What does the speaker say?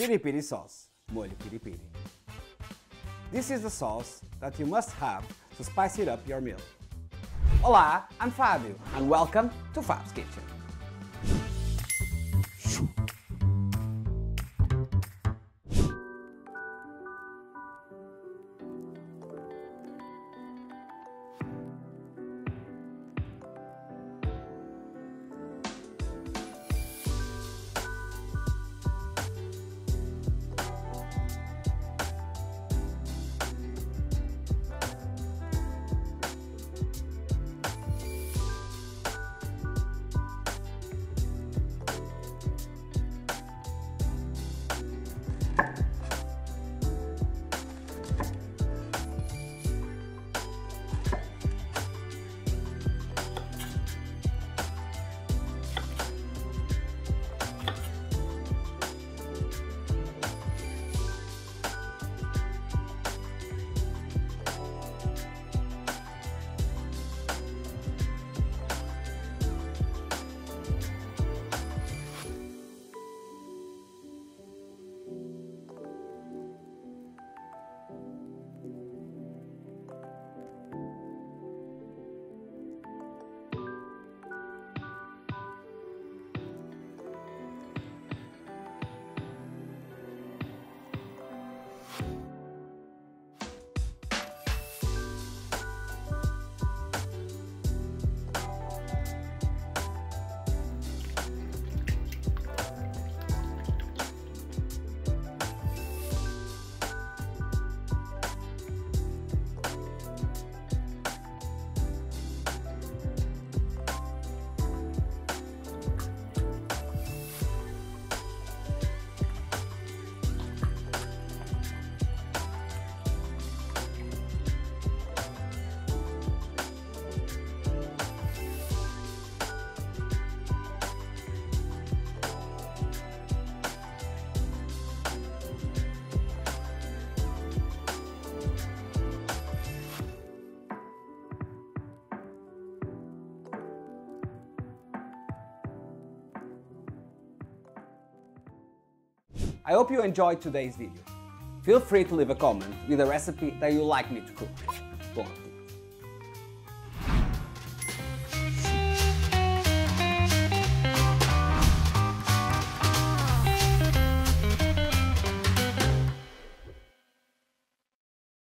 Peri Peri sauce, Molho Peri Peri. This is the sauce that you must have to spice it up your meal. Olá, I'm Fabio and welcome to Fab's Kitchen. I hope you enjoyed today's video. Feel free to leave a comment with a recipe that you'd like me to cook. Bom